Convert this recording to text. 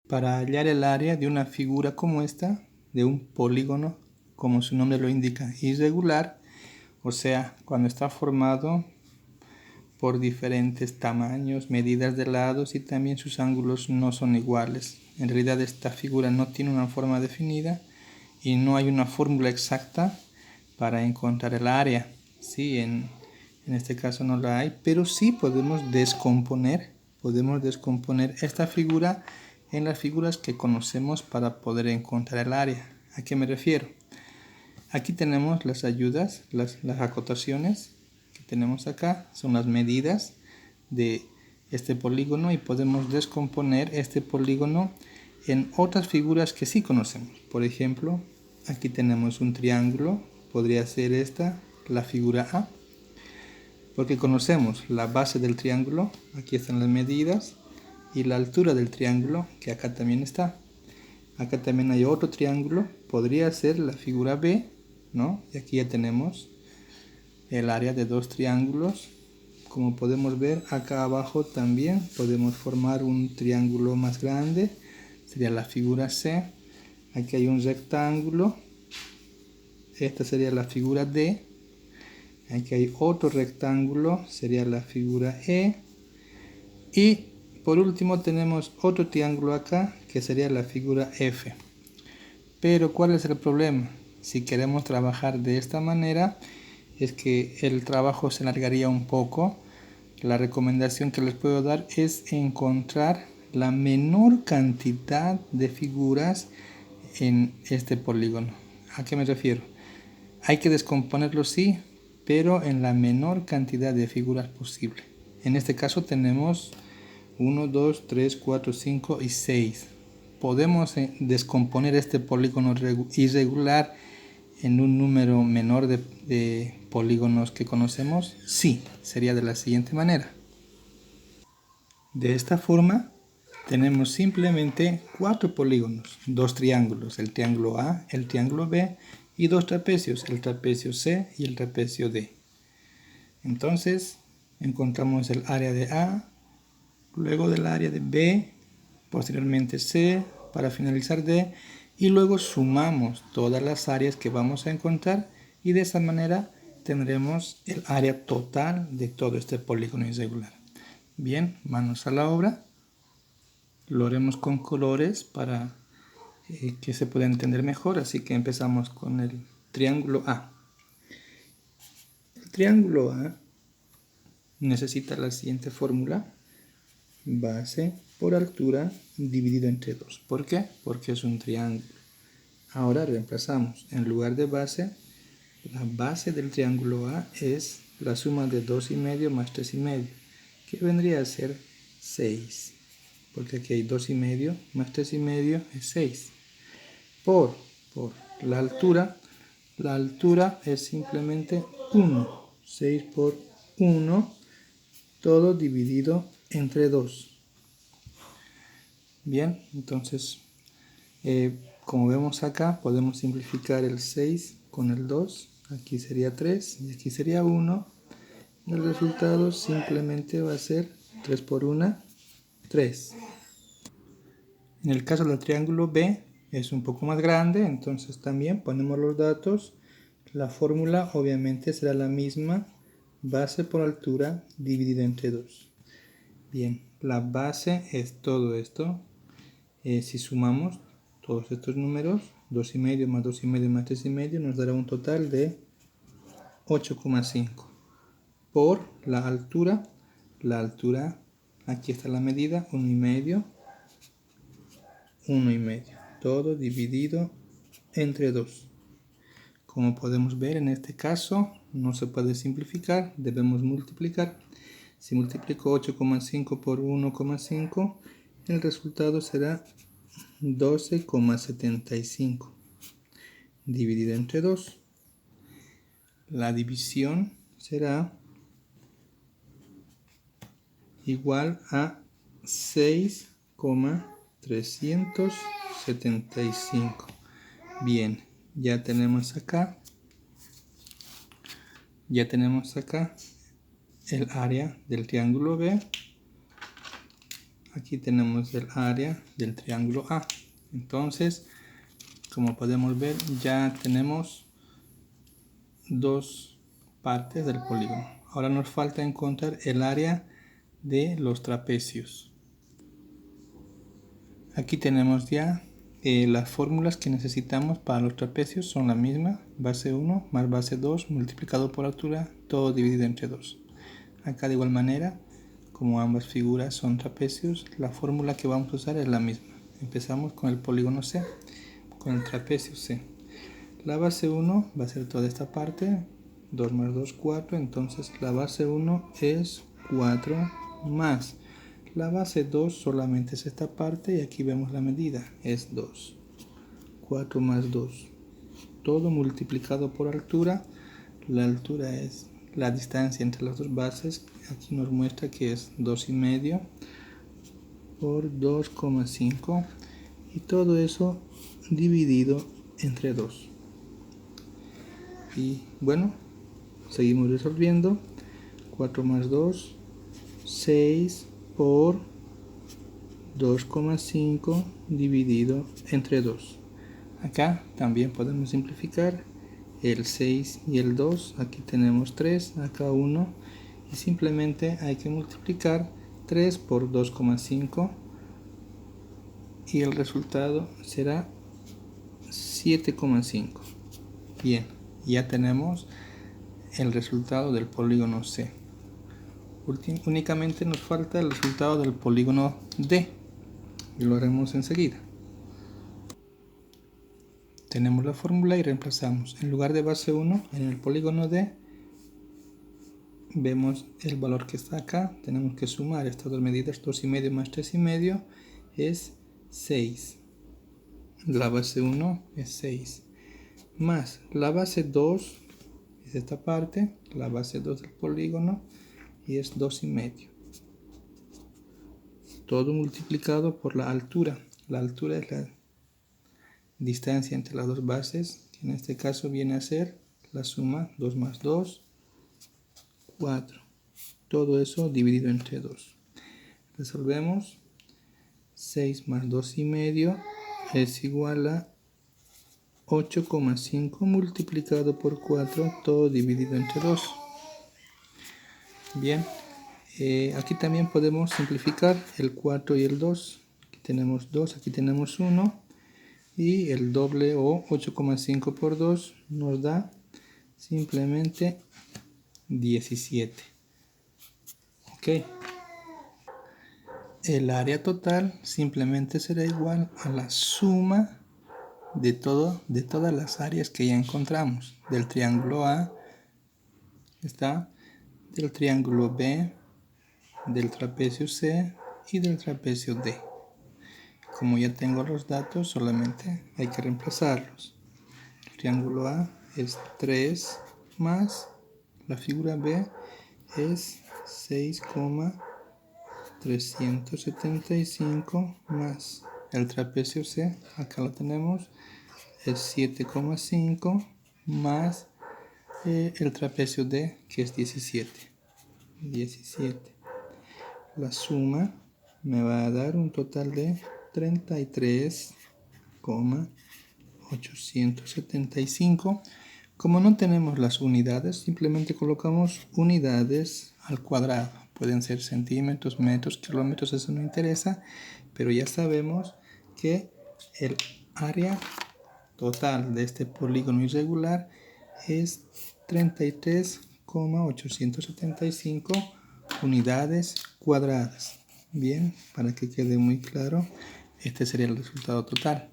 para hallar el área de una figura como esta, de un polígono, como su nombre lo indica, irregular, o sea, cuando está formado por diferentes tamaños, medidas de lados y también sus ángulos no son iguales. En realidad esta figura no tiene una forma definida y no hay una fórmula exacta para encontrar el área. Sí, en este caso no la hay, pero sí podemos descomponer esta figura en las figuras que conocemos para poder encontrar el área. ¿A qué me refiero? Aquí tenemos las ayudas, las acotaciones que tenemos acá, son las medidas de este polígono y podemos descomponer este polígono en otras figuras que sí conocemos. Por ejemplo, aquí tenemos un triángulo, podría ser esta, la figura A, porque conocemos la base del triángulo, aquí están las medidas, y la altura del triángulo, que acá también está. Acá también hay otro triángulo, podría ser la figura B, ¿no? Y aquí ya tenemos el área de dos triángulos. Como podemos ver, acá abajo también podemos formar un triángulo más grande, sería la figura C. Aquí hay un rectángulo, esta sería la figura D. Aquí hay otro rectángulo, sería la figura E. Y por último tenemos otro triángulo acá, que sería la figura F. Pero ¿cuál es el problema? Si queremos trabajar de esta manera, es que el trabajo se alargaría un poco. La recomendación que les puedo dar es encontrar la menor cantidad de figuras en este polígono. ¿A qué me refiero? Hay que descomponerlo, sí, pero en la menor cantidad de figuras posible. En este caso tenemos 1, 2, 3, 4, 5 y 6. ¿Podemos descomponer este polígono irregular en un número menor de polígonos que conocemos? Sí, sería de la siguiente manera. De esta forma tenemos simplemente 4 polígonos, 2 triángulos, el triángulo A, el triángulo B y 2 trapecios, el trapecio C y el trapecio D. Entonces encontramos el área de A, luego del área de B, posteriormente C, para finalizar D, y luego sumamos todas las áreas que vamos a encontrar y de esa manera tendremos el área total de todo este polígono irregular. Bien, manos a la obra. Lo haremos con colores para que se pueda entender mejor, así que empezamos con el triángulo A. El triángulo A necesita la siguiente fórmula: base por altura dividido entre 2. ¿Por qué? Porque es un triángulo. Ahora reemplazamos. En lugar de base, la base del triángulo A es la suma de 2,5 más 3,5, que vendría a ser 6. Porque aquí hay 2,5 más 3,5 es 6. Por la altura es simplemente 1. 6 por 1, todo dividido entre 2. Bien, entonces, como vemos acá, podemos simplificar el 6 con el 2. Aquí sería 3 y aquí sería 1. El resultado simplemente va a ser 3 por 1, 3. En el caso del triángulo B es un poco más grande, entonces también ponemos los datos. La fórmula obviamente será la misma, base por altura dividido entre 2. Bien, la base es todo esto. Si sumamos todos estos números, 2,5 más 2,5 más 3,5 nos dará un total de 8,5. Por la altura, aquí está la medida, 1,5, 1,5. Todo dividido entre 2. Como podemos ver, en este caso no se puede simplificar, debemos multiplicar. Si multiplico 8,5 por 1,5, el resultado será 12,75 dividido entre 2. La división será igual a 6,375. Bien, ya tenemos acá el área del triángulo B. aquí tenemos el área del triángulo A. Entonces, como podemos ver, ya tenemos dos partes del polígono. Ahora nos falta encontrar el área de los trapecios. Aquí tenemos ya las fórmulas que necesitamos para los trapecios son la misma, base 1 más base 2 multiplicado por altura, todo dividido entre 2. Acá de igual manera, como ambas figuras son trapecios, la fórmula que vamos a usar es la misma. Empezamos con el polígono C, con el trapecio C. La base 1 va a ser toda esta parte, 2 más 2, 4, entonces la base 1 es 4 más. La base 2 solamente es esta parte y aquí vemos la medida, es 2. 4 más 2. Todo multiplicado por altura. La altura es la distancia entre las dos bases. Aquí nos muestra que es 2,5 por 2,5. Y todo eso dividido entre 2. Y bueno, seguimos resolviendo. 4 más 2, 6 por 2,5 dividido entre 2. Acá también podemos simplificar el 6 y el 2. Aquí tenemos 3, acá 1. Y simplemente hay que multiplicar 3 por 2,5. Y el resultado será 7,5. Bien, ya tenemos el resultado del polígono C. Únicamente nos falta el resultado del polígono D. Y lo haremos enseguida. Tenemos la fórmula y reemplazamos. En lugar de base 1, en el polígono D, vemos el valor que está acá. Tenemos que sumar estas dos medidas, 2,5 más 3,5 es 6. La base 1 es 6. Más la base 2 es esta parte, la base 2 del polígono, y es 2,5. Todo multiplicado por la altura. La altura es la distancia entre las dos bases, que en este caso viene a ser la suma 2 más 2, 4. Todo eso dividido entre 2. Resolvemos. 6 más 2,5 es igual a 8,5 multiplicado por 4, todo dividido entre 2. Bien, aquí también podemos simplificar el 4 y el 2. Aquí tenemos 2, aquí tenemos 1. Y el doble o 8,5 por 2 nos da simplemente 17. Ok. El área total simplemente será igual a la suma de todas las áreas que ya encontramos. Del triángulo A, está, del triángulo B, del trapecio C y del trapecio D. Como ya tengo los datos, solamente hay que reemplazarlos. El triángulo A es 3 más la figura B es 6,375 más el trapecio C, acá lo tenemos, es 7,5 más el trapecio D, que es 17. La suma me va a dar un total de 33,875. Como no tenemos las unidades, simplemente colocamos unidades al cuadrado. Pueden ser centímetros, metros, kilómetros, eso no interesa, pero ya sabemos que el área total de este polígono irregular es 33,875 unidades cuadradas. Bien, para que quede muy claro, este sería el resultado total.